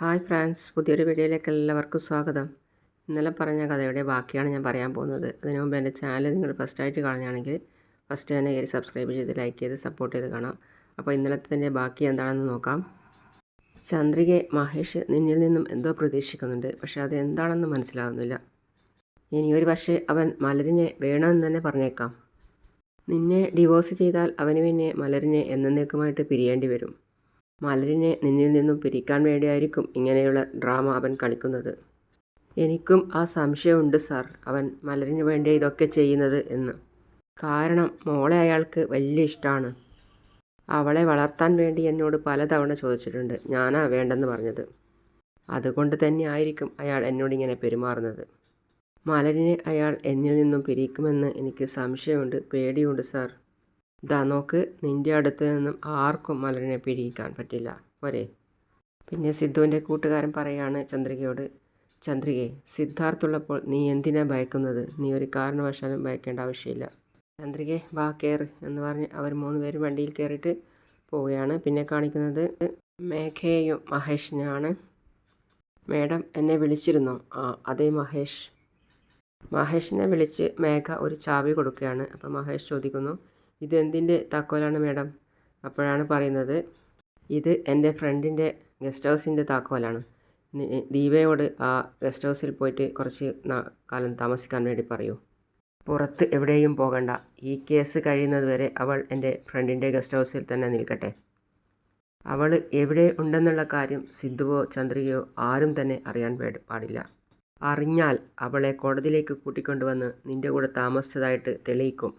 Hi friends, പുതിയൊരു വീഡിയോയിലേക്ക് എല്ലാവർക്കും സ്വാഗതം. ഇന്നലെ പറഞ്ഞ കഥയുടെ ബാക്കിയാണ് ഞാൻ പറയാൻ പോകുന്നത്. അതിനു മുമ്പ് എൻ്റെ ചാനൽ നിങ്ങൾ ഫസ്റ്റായിട്ട് കാണുകയാണെങ്കിൽ ഫസ്റ്റ് തന്നെ കയറി സബ്സ്ക്രൈബ് ചെയ്ത് ലൈക്ക് ചെയ്ത് സപ്പോർട്ട് ചെയ്ത് കാണാം. അപ്പോൾ ഇന്നലത്തെ ബാക്കി എന്താണെന്ന് നോക്കാം. ചന്ദ്രികയെ മഹേഷ് നിന്നിൽ നിന്നും എന്തോ പ്രതീക്ഷിക്കുന്നുണ്ട്, പക്ഷേ അത് എന്താണെന്ന് മനസ്സിലാകുന്നില്ല. ഇനിയൊരു പക്ഷേ അവൻ മലരിനെ വേണമെന്ന് തന്നെ പറഞ്ഞേക്കാം. നിന്നെ ഡിവോഴ്സ് ചെയ്താൽ അവന് പിന്നെ മലരിനെ എന്നേക്കുമായിട്ട് പിരിയേണ്ടി വരും. മലരിനെ നിന്നിൽ നിന്നും പിരിക്കാൻ വേണ്ടിയായിരിക്കും ഇങ്ങനെയുള്ള ഡ്രാമ അവൻ കളിക്കുന്നത്. എനിക്കും ആ സംശയമുണ്ട് സാർ, അവൻ മലരിന് വേണ്ടി ഇതൊക്കെ ചെയ്യുന്നത് എന്ന്. കാരണം മോളെ അയാൾക്ക് വലിയ ഇഷ്ടമാണ്. അവളെ വളർത്താൻ വേണ്ടി എന്നോട് പലതവണ ചോദിച്ചിട്ടുണ്ട്. ഞാനാ വേണ്ടെന്ന് പറഞ്ഞത്. അതുകൊണ്ട് തന്നെ ആയിരിക്കും അയാൾ എന്നോടിങ്ങനെ പെരുമാറുന്നത്. മലരിനെ അയാൾ എന്നിൽ നിന്നും പിരിക്കുമെന്ന് എനിക്ക് സംശയമുണ്ട്, പേടിയുണ്ട് സാർ. ഇതാ നോക്ക്, നിൻ്റെ അടുത്ത് നിന്നും ആർക്കും മലരിനെ പിരിക്കാൻ പറ്റില്ല, പോരെ. പിന്നെ സിദ്ധുവിൻ്റെ കൂട്ടുകാരൻ പറയാണ് ചന്ദ്രികയോട്, ചന്ദ്രികയെ, സിദ്ധാർത്ഥുള്ളപ്പോൾ നീ എന്തിനാ ഭയക്കുന്നത്? നീ ഒരു കാരണവശാലും ഭയക്കേണ്ട ആവശ്യമില്ല. ചന്ദ്രികയെ വാ കയറ് എന്ന് പറഞ്ഞ് അവർ 3 പേരും വണ്ടിയിൽ കയറിയിട്ട് പോവുകയാണ്. പിന്നെ കാണിക്കുന്നത് മേഘയെയും മഹേഷിനെയാണ്. മേഡം എന്നെ വിളിച്ചിരുന്നോ? അതേ മഹേഷ്. മഹേഷിനെ വിളിച്ച് മേഘ ഒരു ചാവി കൊടുക്കുകയാണ്. അപ്പോൾ മഹേഷ് ചോദിക്കുന്നു, ഇതെന്തിൻ്റെ താക്കോലാണ് മേഡം? അപ്പോഴാണ് പറയുന്നത്, ഇത് എൻ്റെ ഫ്രണ്ടിൻ്റെ ഗസ്റ്റ് ഹൗസിൻ്റെ താക്കോലാണ്. ദീപയോട് ആ ഗസ്റ്റ് ഹൗസിൽ പോയിട്ട് കുറച്ച് കാലം താമസിക്കാൻ വേണ്ടി പറയൂ. പുറത്ത് എവിടെയും പോകണ്ട. ഈ കേസ് കഴിയുന്നത് വരെ അവൾ എൻ്റെ ഫ്രണ്ടിൻ്റെ ഗസ്റ്റ് ഹൗസിൽ തന്നെ നിൽക്കട്ടെ. അവൾ എവിടെ ഉണ്ടെന്നുള്ള കാര്യം സിദ്ധുവോ ചന്ദ്രികയോ ആരും തന്നെ അറിയാൻ പാടില്ല. അറിഞ്ഞാൽ അവളെ കോടതിയിലേക്ക് കൂട്ടിക്കൊണ്ടുവന്ന് നിൻ്റെ കൂടെ താമസിച്ചതായിട്ട് തെളിയിക്കും.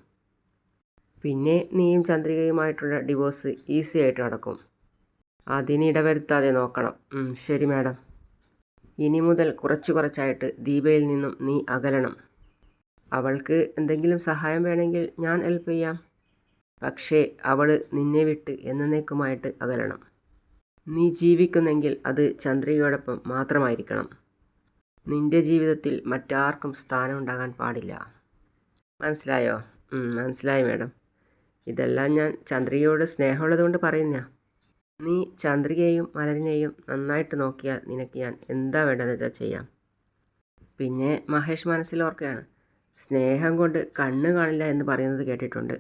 പിന്നെ നീയും ചന്ദ്രികയുമായിട്ടുള്ള ഡിവോഴ്സ് ഈസി ആയിട്ട് നടക്കും. അതിനിടവരുത്താതെ നോക്കണം. ശരി മാഡം. ഇനി മുതൽ കുറച്ചായിട്ട് ദീപയിൽ നിന്നും നീ അകലണം. അവൾക്ക് എന്തെങ്കിലും സഹായം വേണമെങ്കിൽ ഞാൻ ഹെൽപ്പ് ചെയ്യാം. പക്ഷേ അവൾ നിന്നെ വിട്ട് എന്നേക്കുമായിട്ട് അകലണം. നീ ജീവിക്കുന്നെങ്കിൽ അത് ചന്ദ്രികയോടൊപ്പം മാത്രമായിരിക്കണം. നിൻ്റെ ജീവിതത്തിൽ മറ്റാർക്കും സ്ഥാനം ഉണ്ടാകാൻ പാടില്ല. മനസ്സിലായോ? മനസ്സിലായി മാഡം. ഇതെല്ലാം ഞാൻ ചന്ദ്രികയോട് സ്നേഹമുള്ളതുകൊണ്ട് പറയുന്ന. നീ ചന്ദ്രികയെയും മലരിനെയും നന്നായിട്ട് നോക്കിയാൽ നിനക്ക് ഞാൻ എന്താ വേണ്ടതെന്ന് വെച്ചാൽ ചെയ്യാം. പിന്നെ മഹേഷ് മനസ്സിലോർക്കുകയാണ്, സ്നേഹം കൊണ്ട് കണ്ണ് കാണില്ല എന്ന് പറയുന്നത് കേട്ടിട്ടുണ്ട്.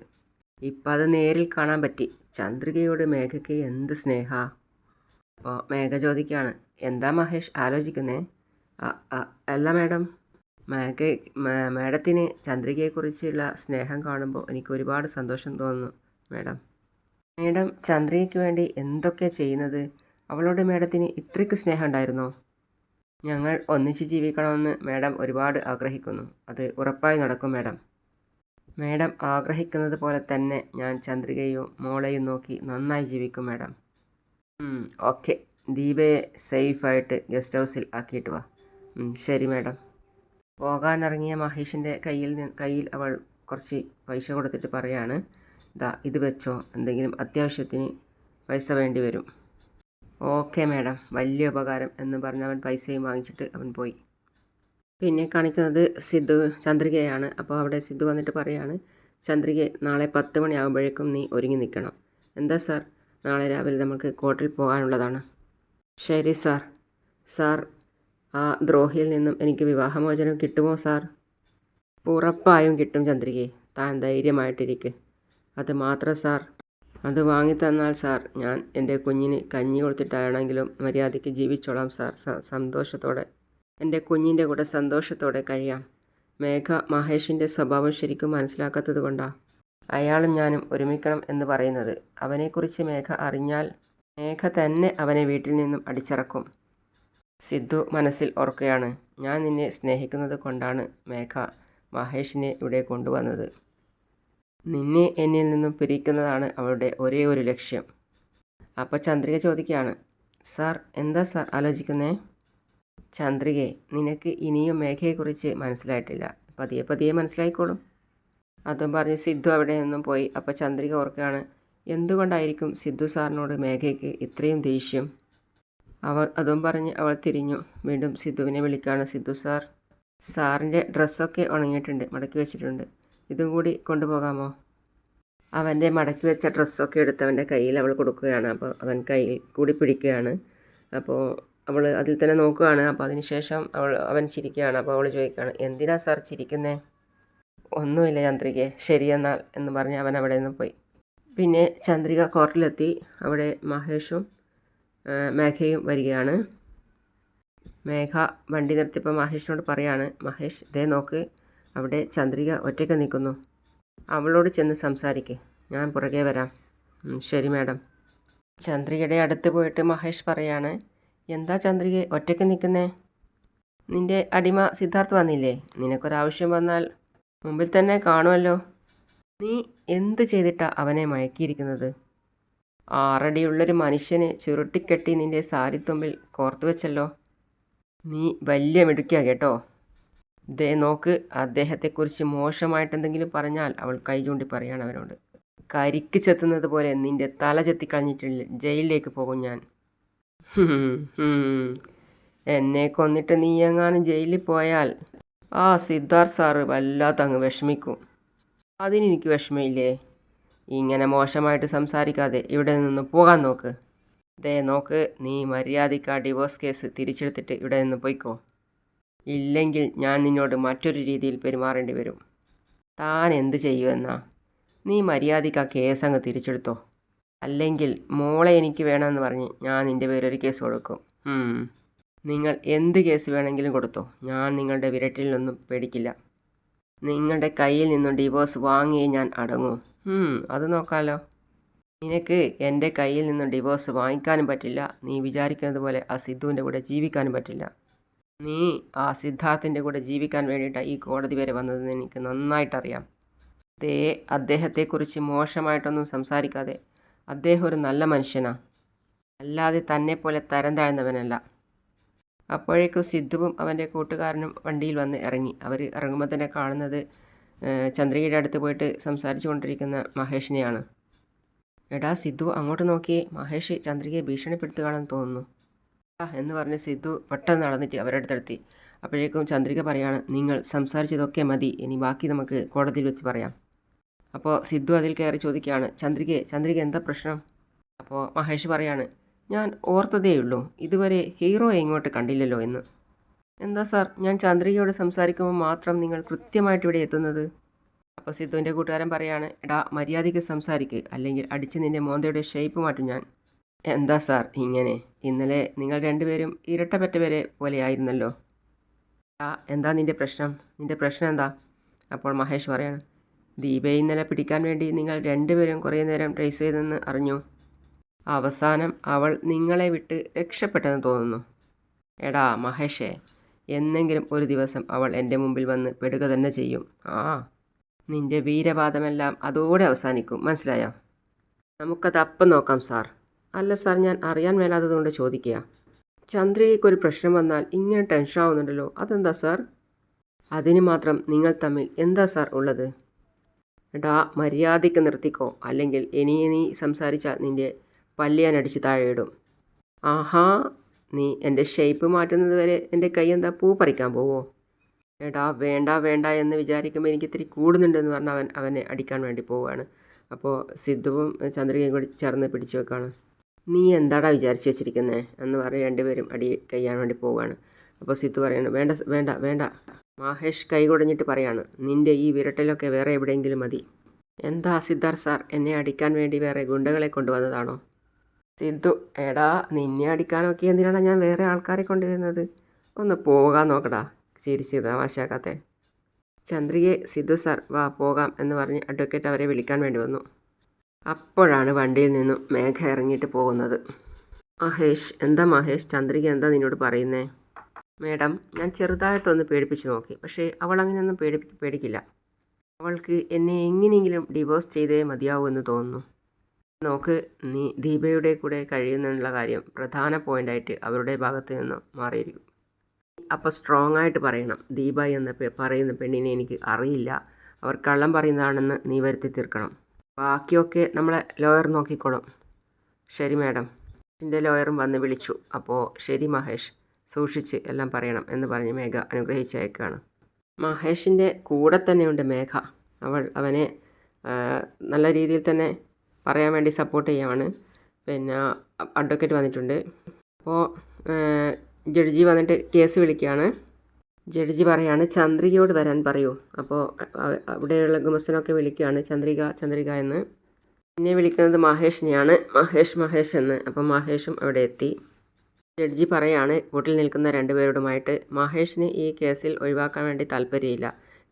ഇപ്പം അത് നേരിൽ കാണാൻ പറ്റി. ചന്ദ്രികയോട് മേഘയ്ക്ക് എന്ത് സ്നേഹ. അപ്പോൾ മേഘ ചോദിക്കുകയാണ്, എന്താ മഹേഷ് ആലോചിക്കുന്നേ? അല്ല മാഡം, മാഡത്തിന് ചന്ദ്രികയെക്കുറിച്ചുള്ള സ്നേഹം കാണുമ്പോൾ എനിക്ക് ഒരുപാട് സന്തോഷം തോന്നുന്നു മാഡം. മാഡം ചന്ദ്രികയ്ക്ക് വേണ്ടി എന്തൊക്കെ ചെയ്യുന്നത്? അവളോട് മാഡത്തിന് ഇത്രയ്ക്ക് സ്നേഹം ഉണ്ടായിരുന്നോ? ഞങ്ങൾ ഒന്നിച്ച് ജീവിക്കണമെന്ന് മാഡം ഒരുപാട് ആഗ്രഹിക്കുന്നു. അത് ഉറപ്പായി നടക്കും മാഡം. മാഡം ആഗ്രഹിക്കുന്നത് പോലെ തന്നെ ഞാൻ ചന്ദ്രികയും മോളെയും നോക്കി നന്നായി ജീവിക്കും മാഡം. ഓക്കെ. ദീപയെ സേഫായിട്ട് ഗസ്റ്റ് ഹൗസിൽ ആക്കിയിട്ട് വാ. ശരി മാഡം. പോകാനിറങ്ങിയ മഹേഷിൻ്റെ കയ്യിൽ അവൾ കുറച്ച് പൈസ കൊടുത്തിട്ട് പറയാണ്, ഇത് വെച്ചോ, എന്തെങ്കിലും അത്യാവശ്യത്തിന് പൈസ വേണ്ടി വരും. ഓക്കെ മാഡം, വലിയ ഉപകാരം എന്ന് പറഞ്ഞ് അവൻ പൈസയും വാങ്ങിച്ചിട്ട് അവൻ പോയി. പിന്നെ കാണിക്കുന്നത് ചന്ദ്രികയാണ്. അപ്പോൾ അവിടെ സിദ്ധു വന്നിട്ട് പറയാണ്, ചന്ദ്രികയെ, നാളെ 10 മണിയാകുമ്പോഴേക്കും നീ ഒരുങ്ങി നിൽക്കണം. എന്താ സാർ? നാളെ രാവിലെ നമുക്ക് കോർട്ടിൽ പോകാനുള്ളതാണ്. ശരി സാർ. സാർ, ആ ദ്രോഹിയിൽ നിന്നും എനിക്ക് വിവാഹമോചനം കിട്ടുമോ സാർ? ഉറപ്പായും കിട്ടും ചന്ദ്രികയെ, താൻ ധൈര്യമായിട്ടിരിക്ക്. അത് മാത്രം സാർ, അത് വാങ്ങിത്തന്നാൽ സാർ ഞാൻ എൻ്റെ കുഞ്ഞിന് കഞ്ഞി കൊടുത്തിട്ടാണെങ്കിലും മര്യാദയ്ക്ക് ജീവിച്ചോളാം സാർ. സന്തോഷത്തോടെ എൻ്റെ കുഞ്ഞിൻ്റെ കൂടെ സന്തോഷത്തോടെ കഴിയാം. മേഘ മഹേഷിൻ്റെ സ്വഭാവം ശരിക്കും മനസ്സിലാക്കാത്തത് കൊണ്ടാണ് അയാളും ഞാനും ഒരുമിക്കണം എന്ന് പറയുന്നത്. അവനെക്കുറിച്ച് മേഘ അറിഞ്ഞാൽ മേഘ തന്നെ അവനെ വീട്ടിൽ നിന്നും അടിച്ചിറക്കും. സിദ്ധു മനസ്സിൽ ഓർക്കുകയാണ്, ഞാൻ നിന്നെ സ്നേഹിക്കുന്നത് കൊണ്ടാണ് മേഘ മഹേഷിനെ ഇവിടെ കൊണ്ടുവന്നത്. നിന്നെ എന്നിൽ നിന്നും പിരിക്കുന്നതാണ് അവളുടെ ഒരേ ഒരു ലക്ഷ്യം. അപ്പോൾ ചന്ദ്രിക ചോദിക്കുകയാണ്, സാർ എന്താ സാർ ആലോചിക്കുന്നേ? ചന്ദ്രികയെ, നിനക്ക് ഇനിയും മേഘയെക്കുറിച്ച് മനസ്സിലായിട്ടില്ല. പതിയെ മനസ്സിലായിക്കോളും. അതും പറഞ്ഞ് സിദ്ധു അവിടെ നിന്നും പോയി. അപ്പോൾ ചന്ദ്രിക ഓർക്കുകയാണ്, എന്തുകൊണ്ടായിരിക്കും സിദ്ധു സാറിനോട് മേഘയ്ക്ക് ഇത്രയും ദേഷ്യം? അതും പറഞ്ഞ് അവൾ തിരിഞ്ഞു. വീണ്ടും സിദ്ധുവിനെ വിളിക്കുകയാണ്. സിദ്ധു സാർ, സാറിൻ്റെ ഡ്രസ്സൊക്കെ ഉണങ്ങിയിട്ടുണ്ട്, മടക്കി വെച്ചിട്ടുണ്ട്. ഇതും കൂടി കൊണ്ടുപോകാമോ? അവൻ്റെ മടക്കി വെച്ച ഡ്രസ്സൊക്കെ എടുത്ത് അവൻ്റെ കയ്യിൽ അവൾ കൊടുക്കുകയാണ്. അപ്പോൾ അവൻ കയ്യിൽ കൂടി പിടിക്കുകയാണ്. അപ്പോൾ അവൾ അതിൽ തന്നെ നോക്കുകയാണ്. അപ്പോൾ അതിനുശേഷം അവൻ ചിരിക്കുകയാണ്. അപ്പോൾ അവൾ ചോദിക്കുകയാണ്, എന്തിനാ സാർ ചിരിക്കുന്നേ? ഒന്നുമില്ല ചന്ദ്രികയെ, ശരിയെന്നാൽ എന്ന് പറഞ്ഞ് അവൻ അവിടെ നിന്ന് പോയി. പിന്നെ ചന്ദ്രിക കോർട്ടിലെത്തി. അവിടെ മഹേഷും മേഘയും വരികയാണ്. മേഘ വണ്ടി നിർത്തിയപ്പോൾ മഹേഷിനോട് പറയാണ്, മഹേഷ് ദേ നോക്ക്, അവിടെ ചന്ദ്രിക ഒറ്റയ്ക്ക് നിൽക്കുന്നു. അവളോട് ചെന്ന് സംസാരിക്ക്, ഞാൻ പുറകെ വരാം. ശരി മാഡം. ചന്ദ്രികയുടെ അടുത്ത് പോയിട്ട് മഹേഷ് പറയാണ്, എന്താ ചന്ദ്രിക ഒറ്റയ്ക്ക് നിൽക്കുന്നേ? നിൻ്റെ അടിമ സിദ്ധാർത്ഥ് വന്നില്ലേ? നിനക്കൊരാവശ്യം വന്നാൽ മുമ്പിൽ തന്നെ കാണുമല്ലോ. നീ എന്ത് ചെയ്തിട്ടാ അവനെ മയക്കിയിരിക്കുന്നത്? 6 അടിയുള്ളൊരു മനുഷ്യനെ ചുരുട്ടിക്കെട്ടി നിൻ്റെ സാരിത്തുമ്പിൽ കോർത്തു വെച്ചല്ലോ. നീ വലിയ മിടുക്കിയാ കേട്ടോ. ദേ നോക്ക്, അദ്ദേഹത്തെക്കുറിച്ച് മോശമായിട്ടെന്തെങ്കിലും പറഞ്ഞാൽ അവൾ കൈ ചൂണ്ടി പറയാണ് അവനോട്. കരിക്ക് ചെത്തുന്നത് പോലെ നിൻ്റെ തല ചെത്തിക്കളഞ്ഞിട്ടില്ല ജയിലിലേക്ക് പോകും ഞാൻ. എന്നെ കൊന്നിട്ട് നീ എങ്ങാനും ജയിലിൽ പോയാൽ ആ സിദ്ധാർത്ഥ് സാറ് വല്ലാത്തങ്ങ് വിഷമിക്കും. അതിനെനിക്ക് വിഷമമില്ലേ. ഇങ്ങനെ മോശമായിട്ട് സംസാരിക്കാതെ ഇവിടെ നിന്ന് പോകാൻ നോക്ക്. ദേ നോക്ക്, നീ മര്യാദയ്ക്ക് ആ ഡിവോഴ്സ് കേസ് തിരിച്ചെടുത്തിട്ട് ഇവിടെ നിന്ന് പോയിക്കോ. ഇല്ലെങ്കിൽ ഞാൻ നിന്നോട് മറ്റൊരു രീതിയിൽ പെരുമാറേണ്ടി വരും. താൻ എന്ത് ചെയ്യുമെന്നാ? നീ മര്യാദയ്ക്ക് ആ കേസ് അങ്ങ് തിരിച്ചെടുത്തോ. അല്ലെങ്കിൽ മോളെ എനിക്ക് വേണമെന്ന് പറഞ്ഞ് ഞാൻ നിൻ്റെ പേരൊരു കേസ് കൊടുക്കും. നിങ്ങൾ എന്ത് കേസ് വേണമെങ്കിലും കൊടുത്തോ, ഞാൻ നിങ്ങളുടെ വിരട്ടിൽ നിന്നും പേടിക്കില്ല. നിങ്ങളുടെ കയ്യിൽ നിന്നും ഡിവോഴ്സ് വാങ്ങിയേ ഞാൻ അടങ്ങൂ. അത് നോക്കാമല്ലോ. നിനക്ക് എൻ്റെ കയ്യിൽ നിന്നും ഡിവോഴ്സ് വാങ്ങിക്കാനും പറ്റില്ല, നീ വിചാരിക്കുന്നത് പോലെ ആ സിദ്ധുവിൻ്റെ കൂടെ ജീവിക്കാനും പറ്റില്ല. നീ ആ സിദ്ധാർത്ഥിൻ്റെ കൂടെ ജീവിക്കാൻ വേണ്ടിയിട്ടാണ് ഈ കോടതി വരെ വന്നതെന്ന് എനിക്ക് നന്നായിട്ടറിയാം. ദേ അദ്ദേഹത്തെക്കുറിച്ച് മോശമായിട്ടൊന്നും സംസാരിക്കാതെ. അദ്ദേഹം ഒരു നല്ല മനുഷ്യനാണ്, അല്ലാതെ തന്നെപ്പോലെ തരം താഴ്ന്നവനല്ല. അപ്പോഴേക്കും സിദ്ധുവും അവൻ്റെ കൂട്ടുകാരനും വണ്ടിയിൽ വന്ന് ഇറങ്ങി. അവർ ഇറങ്ങുമ്പോൾ തന്നെ കാണുന്നത് ചന്ദ്രികയുടെ അടുത്ത് പോയിട്ട് സംസാരിച്ചു കൊണ്ടിരിക്കുന്ന മഹേഷിനെയാണ്. എടാ സിദ്ധു, അങ്ങോട്ട് നോക്കിയേ, മഹേഷ് ചന്ദ്രികയെ ഭീഷണിപ്പെടുത്തുകയാണെന്ന് തോന്നുന്നു എന്ന് പറഞ്ഞ് സിദ്ധു പെട്ടെന്ന് നടന്നിട്ട് അവരുടെ അടുത്തെത്തി. അപ്പോഴേക്കും ചന്ദ്രിക പറയാണ്, നിങ്ങൾ സംസാരിച്ചതൊക്കെ മതി, ഇനി ബാക്കി നമുക്ക് കോടതിയിൽ വെച്ച് പറയാം. അപ്പോൾ സിദ്ധു അതിൽ കയറി ചോദിക്കുകയാണ്, ചന്ദ്രിക എന്താ പ്രശ്നം? അപ്പോൾ മഹേഷ് പറയാണ്, ഞാൻ ഓർത്തതേയുള്ളൂ, ഇതുവരെ ഹീറോയെ ഇങ്ങോട്ട് കണ്ടില്ലല്ലോ എന്ന്. എന്താ സാർ, ഞാൻ ചന്ദ്രികയോട് സംസാരിക്കുമ്പോൾ മാത്രം നിങ്ങൾ കൃത്യമായിട്ട് ഇവിടെ എത്തുന്നത്? അപ്പോൾ സിദ്ധുവിൻ്റെ കൂട്ടുകാരൻ പറയാണ്, എടാ മര്യാദയ്ക്ക് സംസാരിക്ക്, അല്ലെങ്കിൽ അടിച്ച് നിൻ്റെ മോന്തയുടെ ഷേപ്പ് മാറ്റും ഞാൻ. എന്താ സാർ ഇങ്ങനെ? ഇന്നലെ നിങ്ങൾ രണ്ടുപേരും ഇരട്ടപ്പറ്റവരെ പോലെയായിരുന്നല്ലോ. എന്താ നിൻ്റെ പ്രശ്നം എന്താ? അപ്പോൾ മഹേഷ് പറയാണ്, ദീപയെ ഇന്നലെ പിടിക്കാൻ വേണ്ടി നിങ്ങൾ രണ്ടുപേരും കുറേ നേരം ട്രേസ് ചെയ്തെന്ന് അറിഞ്ഞു. അവസാനം അവൾ നിങ്ങളെ വിട്ട് രക്ഷപ്പെട്ടെന്ന് തോന്നുന്നു. എടാ മഹേഷേ, എന്നെങ്കിലും ഒരു ദിവസം അവൾ എൻ്റെ മുമ്പിൽ വന്ന് പെടുക തന്നെ ചെയ്യും. നിൻ്റെ വീരവാദമെല്ലാം അതോടെ അവസാനിക്കും, മനസ്സിലായോ? നമുക്കത് അപ്പം നോക്കാം സാർ. അല്ല സാർ, ഞാൻ അറിയാൻ മേലാത്തതുകൊണ്ട് ചോദിക്കുക. ചന്ദ്രികയ്ക്കൊരു പ്രശ്നം വന്നാൽ ഇങ്ങനെ ടെൻഷൻ ആവുന്നുണ്ടല്ലോ, അതെന്താ സാർ? അതിന് മാത്രം നിങ്ങൾ തമ്മിൽ എന്താ സാർ ഉള്ളത്? എടാ മര്യാദയ്ക്ക് നിർത്തിക്കോ, അല്ലെങ്കിൽ നീ സംസാരിച്ചാൽ നിൻ്റെ പല്ലിയാനടിച്ച് താഴെയിടും. ആഹാ, നീ എൻ്റെ ഷേപ്പ് മാറ്റുന്നത് വരെ എൻ്റെ കൈ എന്താ പൂ പറിക്കാൻ പോവോ? എടാ വേണ്ട എന്ന് വിചാരിക്കുമ്പോൾ എനിക്ക് ഇത്തിരി കൂടുന്നുണ്ടെന്ന് പറഞ്ഞ് അവനെ അടിക്കാൻ വേണ്ടി പോവുകയാണ്. അപ്പോൾ സിദ്ധുവും ചന്ദ്രികയും കൂടി ചേർന്ന് പിടിച്ചു വെക്കാണ്. നീ എന്താടാ വിചാരിച്ച് വെച്ചിരിക്കുന്നത് എന്ന് പറഞ്ഞ് രണ്ടുപേരും അടി കഴിയാൻ വേണ്ടി പോവുകയാണ്. അപ്പോൾ സിദ്ധു പറയാണ്, വേണ്ട. മഹേഷ് കൈ കുടഞ്ഞിട്ട് പറയാണ്, നിൻ്റെ ഈ വിരട്ടലൊക്കെ വേറെ എവിടെയെങ്കിലും മതി. എന്താ സിദ്ധാർത്ഥ് സാർ, എന്നെ അടിക്കാൻ വേണ്ടി വേറെ ഗുണ്ടകളെ കൊണ്ടുവന്നതാണോ? സിദ്ധു, എടാ നിന്നെ അടിക്കാനൊക്കെ എന്തിനാണ് ഞാൻ വേറെ ആൾക്കാരെ കൊണ്ടുവരുന്നത്? ഒന്ന് പോകാൻ നോക്കടാ, ചിരിച്ച് തമാശാക്കാത്തെ. ചന്ദ്രികയെ സിദ്ധു സാർ വാ പോകാം എന്ന് പറഞ്ഞ് അഡ്വക്കേറ്റ് അവരെ വിളിക്കാൻ വേണ്ടി വന്നു. അപ്പോഴാണ് വണ്ടിയിൽ നിന്നും മേഘ ഇറങ്ങിയിട്ട് പോകുന്നത്. എന്താ മഹേഷ്, ചന്ദ്രിക എന്താ നിന്നോട് പറയുന്നേ? മേഡം, ഞാൻ ചെറുതായിട്ടൊന്ന് പേടിപ്പിച്ച് നോക്കി, പക്ഷേ അവൾ അങ്ങനെയൊന്നും പേടിക്കില്ല. അവൾക്ക് എന്നെ എങ്ങനെയെങ്കിലും ഡിവോഴ്സ് ചെയ്തേ മതിയാവൂ എന്ന് തോന്നുന്നു. നോക്ക്, നീ ദീപയുടെ കൂടെ കഴിയുന്നുള്ള കാര്യം പ്രധാന പോയിൻ്റായിട്ട് അവരുടെ ഭാഗത്ത് നിന്ന് മാറിയിരിക്കും. അപ്പോൾ സ്ട്രോങ് ആയിട്ട് പറയണം, ദീപ എന്ന പറയുന്ന പെണ്ണിനെ എനിക്ക് അറിയില്ല, അവർ കള്ളം പറയുന്നതാണെന്ന് നീ വരുത്തി തീർക്കണം. ബാക്കിയൊക്കെ നമ്മളെ ലോയർ നോക്കിക്കോളും. ശരി മാഡം. എൻ്റെ ലോയറും വന്ന് വിളിച്ചു. അപ്പോൾ ശരി മഹേഷ്, സൂക്ഷിച്ച് എല്ലാം പറയണം എന്ന് പറഞ്ഞ് മേഘ അനുഗ്രഹിച്ചയക്കാണ്. മഹേഷിൻ്റെ കൂടെ തന്നെയുണ്ട് മേഘ. അവനെ നല്ല രീതിയിൽ തന്നെ പറയാൻ വേണ്ടി സപ്പോർട്ട് ചെയ്യുകയാണ്. പിന്നെ അഡ്വക്കേറ്റ് വന്നിട്ടുണ്ട്. അപ്പോൾ ജഡ്ജി വന്നിട്ട് കേസ് വിളിക്കുകയാണ്. ജഡ്ജി പറയാണ് ചന്ദ്രികയോട് വരാൻ പറയൂ. അപ്പോൾ അവിടെയുള്ള ഗുമസ്തനൊക്കെ വിളിക്കുകയാണ് ചന്ദ്രിക എന്ന്. എന്നെ വിളിക്കുന്നത് മഹേഷിനെയാണ്, മഹേഷ് എന്ന്. അപ്പം മഹേഷും അവിടെ എത്തി. ജഡ്ജി പറയാണ് കോർട്ടിൽ നിൽക്കുന്ന രണ്ടുപേരോടുമായിട്ട് മഹേഷിന് ഈ കേസിൽ ഒഴിവാക്കാൻ വേണ്ടി താല്പര്യമില്ല,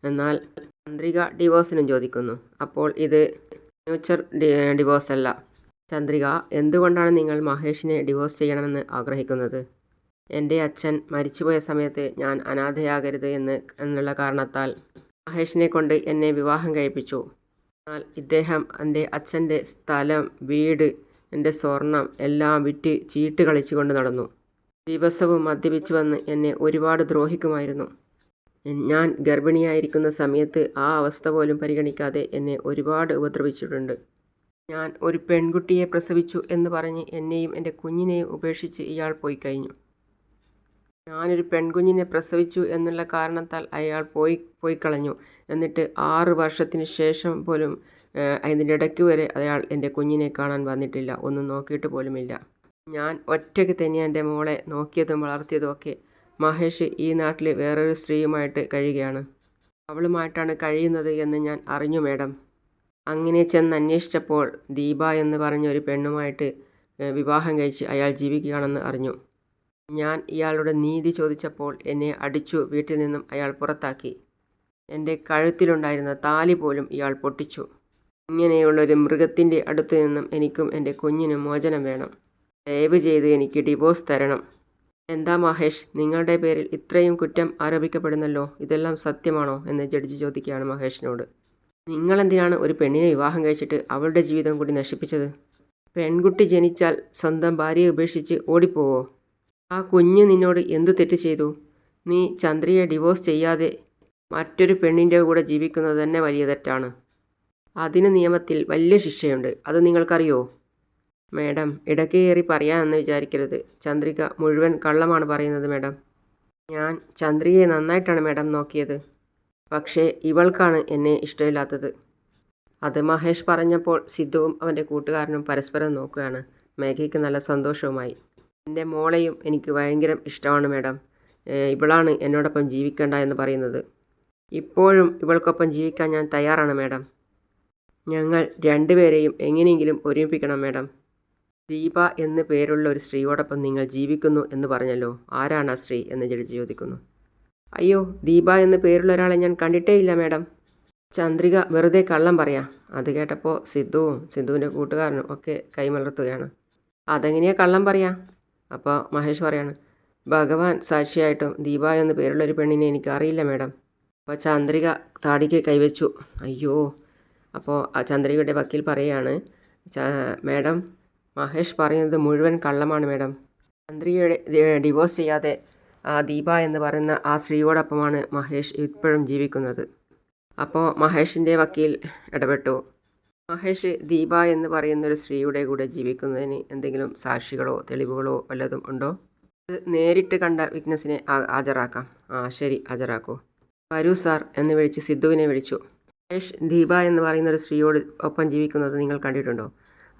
എന്നാൽ ചന്ദ്രിക ഡിവോഴ്സിനും ചോദിക്കുന്നു. അപ്പോൾ ഇത് ഫ്യൂച്ചർ ഡിവോഴ്സ് അല്ല. ചന്ദ്രിക, എന്തുകൊണ്ടാണ് നിങ്ങൾ മഹേഷിനെ ഡിവോഴ്സ് ചെയ്യണമെന്ന് ആഗ്രഹിക്കുന്നത്? എൻ്റെ അച്ഛൻ മരിച്ചുപോയ സമയത്ത് ഞാൻ അനാഥയാകരുത് എന്നുള്ള കാരണത്താൽ മഹേഷിനെ കൊണ്ട് എന്നെ വിവാഹം കഴിപ്പിച്ചു. എന്നാൽ ഇദ്ദേഹം എൻ്റെ അച്ഛൻ്റെ സ്ഥലം, വീട്, എൻ്റെ സ്വർണം എല്ലാം വിറ്റ് ചീട്ട് കളിച്ചുകൊണ്ട് നടന്നു. ദിവസവും മദ്യപിച്ച് വന്ന് എന്നെ ഒരുപാട് ദ്രോഹിക്കുമായിരുന്നു. ഞാൻ ഗർഭിണിയായിരിക്കുന്ന സമയത്ത് ആ അവസ്ഥ പോലും പരിഗണിക്കാതെ എന്നെ ഒരുപാട് ഉപദ്രവിച്ചിട്ടുണ്ട്. ഞാൻ ഒരു പെൺകുട്ടിയെ പ്രസവിച്ചു എന്ന് പറഞ്ഞ് എന്നെയും എൻ്റെ കുഞ്ഞിനെയും ഉപേക്ഷിച്ച് ഇയാൾ പോയി കഴിഞ്ഞു. ഞാനൊരു പെൺകുഞ്ഞിനെ പ്രസവിച്ചു എന്നുള്ള കാരണത്താൽ അയാൾ പോയി കളഞ്ഞു. എന്നിട്ട് 6 വർഷത്തിന് ശേഷം പോലും അതിൻ്റെ ഇടയ്ക്ക് വരെ അയാൾ എൻ്റെ കുഞ്ഞിനെ കാണാൻ വന്നിട്ടില്ല, ഒന്നും നോക്കിയിട്ട് പോലുമില്ല. ഞാൻ ഒറ്റയ്ക്ക് തന്നെയാണ് എൻ്റെ മോളെ നോക്കിയതും വളർത്തിയതും ഒക്കെ. മഹേഷ് ഈ നാട്ടിൽ വേറൊരു സ്ത്രീയുമായിട്ട് കഴിയുകയാണ്. അവളുമായിട്ടാണ് കഴിയുന്നത് എന്ന് ഞാൻ അറിഞ്ഞു മേഡം. അങ്ങനെ ചെന്ന് അന്വേഷിച്ചപ്പോൾ ദീപ എന്ന് പറഞ്ഞൊരു പെണ്ണുമായിട്ട് വിവാഹം കഴിച്ച് അയാൾ ജീവിക്കുകയാണെന്ന് അറിഞ്ഞു. ഞാൻ ഇയാളുടെ നീതി ചോദിച്ചപ്പോൾ എന്നെ അടിച്ചു വീട്ടിൽ നിന്നും അയാൾ പുറത്താക്കി. എൻ്റെ കഴുത്തിലുണ്ടായിരുന്ന താലി പോലും ഇയാൾ പൊട്ടിച്ചു. ഇങ്ങനെയുള്ളൊരു മൃഗത്തിൻ്റെ അടുത്ത് നിന്നും എനിക്കും എൻ്റെ കുഞ്ഞിനും മോചനം വേണം. ദയവ് ചെയ്ത് എനിക്ക് ഡിവോഴ്സ് തരണം. എന്താ മഹേഷ്, നിങ്ങളുടെ പേരിൽ ഇത്രയും കുറ്റം ആരോപിക്കപ്പെടുന്നല്ലോ, ഇതെല്ലാം സത്യമാണോ എന്ന് ജഡ്ജി ചോദിക്കുകയാണ് മഹേഷിനോട്. നിങ്ങളെന്തിനാണ് ഒരു പെണ്ണിനെ വിവാഹം കഴിച്ചിട്ട് അവളുടെ ജീവിതം കൂടി നശിപ്പിച്ചത്? പെൺകുട്ടി ജനിച്ചാൽ സ്വന്തം ഭാര്യയെ ഉപേക്ഷിച്ച് ഓടിപ്പോവോ? ആ കുഞ്ഞ് നിന്നോട് എന്തു തെറ്റ് ചെയ്തു? നീ ചന്ദ്രയെ ഡിവോഴ്സ് ചെയ്യാതെ മറ്റൊരു പെണ്ണിൻ്റെ കൂടെ ജീവിക്കുന്നത് തന്നെ വലിയ തെറ്റാണ്. അതിന് നിയമത്തിൽ വലിയ ശിക്ഷയുണ്ട്, അത് നിങ്ങൾക്കറിയോ? മേഡം, ഇടയ്ക്ക് കയറി പറയാമെന്ന് വിചാരിക്കരുത്. ചന്ദ്രിക മുഴുവൻ കള്ളമാണ് പറയുന്നത് മേഡം. ഞാൻ ചന്ദ്രികയെ നന്നായിട്ടാണ് മേഡം നോക്കിയത്. പക്ഷേ ഇവൾക്കാണ് എന്നെ ഇഷ്ടമില്ലാത്തത്. അത് മഹേഷ് പറഞ്ഞപ്പോൾ സിദ്ധുവും അവൻ്റെ കൂട്ടുകാരനും പരസ്പരം നോക്കുകയാണ്. മേഘയ്ക്ക് നല്ല സന്തോഷവുമായി. എൻ്റെ മോളെയും എനിക്ക് ഭയങ്കര ഇഷ്ടമാണ് മേഡം. ഇവളാണ് എന്നോടൊപ്പം ജീവിക്കേണ്ട എന്ന് പറയുന്നത്. ഇപ്പോഴും ഇവൾക്കൊപ്പം ജീവിക്കാൻ ഞാൻ തയ്യാറാണ് മേഡം. ഞങ്ങൾ രണ്ടുപേരെയും എങ്ങനെയെങ്കിലും ഒരുമിപ്പിക്കണം മേഡം. ദീപ എന്ന് പേരുള്ള ഒരു സ്ത്രീയോടൊപ്പം നിങ്ങൾ ജീവിക്കുന്നു എന്ന് പറഞ്ഞല്ലോ, ആരാണ് ആ സ്ത്രീ എന്ന് ജഡ്ജി ചോദിക്കുന്നു. അയ്യോ, ദീപ എന്ന് പേരുള്ള ഒരാളെ ഞാൻ കണ്ടിട്ടേ ഇല്ല മേഡം. ചന്ദ്രിക വെറുതെ കള്ളം പറയാം. അത് കേട്ടപ്പോൾ സിദ്ധുവിൻ്റെ കൂട്ടുകാരനും ഒക്കെ കൈമലർത്തുകയാണ്. അതെങ്ങനെയാണ് കള്ളം പറയാം? അപ്പോൾ മഹേഷ് പറയാണ്, ഭഗവാൻ സാക്ഷിയായിട്ടും ദീപ എന്ന് പേരുള്ളൊരു പെണ്ണിനെ എനിക്ക് അറിയില്ല മേഡം. അപ്പോൾ ചന്ദ്രിക താടിക്ക് കൈവച്ചു. അയ്യോ. അപ്പോൾ ആ ചന്ദ്രികയുടെ വക്കീൽ പറയുകയാണ്, മേഡം, മഹേഷ് പറയുന്നത് മുഴുവൻ കള്ളമാണ് മേഡം. ചന്ദ്രികയുടെ ഡിവോഴ്സ് ചെയ്യാതെ ആ ദീപ എന്ന് പറയുന്ന ആ സ്ത്രീയോടൊപ്പമാണ് മഹേഷ് ഇപ്പോഴും ജീവിക്കുന്നത്. അപ്പോൾ മഹേഷിൻ്റെ വക്കീൽ ഇടപെട്ടു. മഹേഷ് ദീപ എന്ന് പറയുന്നൊരു സ്ത്രീയുടെ കൂടെ ജീവിക്കുന്നതിന് എന്തെങ്കിലും സാക്ഷികളോ തെളിവുകളോ വല്ലതും ഉണ്ടോ? ഇത് നേരിട്ട് കണ്ട വിറ്റ്നസിനെ ഹാജരാക്കാം. ശരി, ഹാജരാക്കൂ. വരൂ സാർ എന്ന് വിളിച്ച് സിദ്ധുവിനെ വിളിച്ചു. മഹേഷ് ദീപ എന്ന് പറയുന്നൊരു സ്ത്രീയോട് ഒപ്പം ജീവിക്കുന്നത് നിങ്ങൾ കണ്ടിട്ടുണ്ടോ?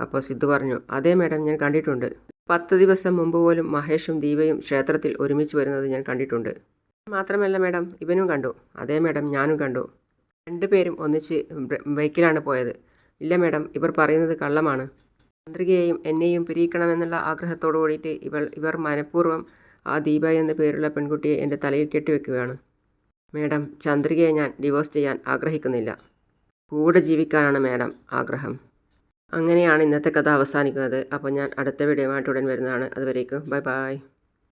അപ്പോൾ സിദ്ധു പറഞ്ഞു, അതേ മേഡം, ഞാൻ കണ്ടിട്ടുണ്ട്. 10 ദിവസം മുമ്പ് പോലും മഹേഷും ദീപയും ക്ഷേത്രത്തിൽ ഒരുമിച്ച് വരുന്നത് ഞാൻ കണ്ടിട്ടുണ്ട്. മാത്രമല്ല മേഡം, ഇവനും കണ്ടു. അതേ മേഡം, ഞാനും കണ്ടു. 2 പേരും ഒന്നിച്ച് ബൈക്കിലാണ് പോയത്. ഇല്ല മേഡം, ഇവർ പറയുന്നത് കള്ളമാണ്. ചന്ദ്രികയെയും എന്നെയും പിരിയിക്കണമെന്നുള്ള ആഗ്രഹത്തോടു കൂടിയിട്ട് ഇവർ മനഃപൂർവ്വം ആ ദീപ എന്ന പേരുള്ള പെൺകുട്ടിയെ എൻ്റെ തലയിൽ കെട്ടിവെക്കുകയാണ്. മേഡം, ചന്ദ്രികയെ ഞാൻ ഡിവോഴ്സ് ചെയ്യാൻ ആഗ്രഹിക്കുന്നില്ല. കൂടെ ജീവിക്കാനാണ് മേഡം ആഗ്രഹം. അങ്ങനെയാണ് ഇന്നത്തെ കഥ അവസാനിക്കുന്നത്. അപ്പോൾ ഞാൻ അടുത്ത വീഡിയോയുമായിട്ട് ഉടൻ വരുന്നതാണ്. അതുവരേക്കും ബൈ ബൈ.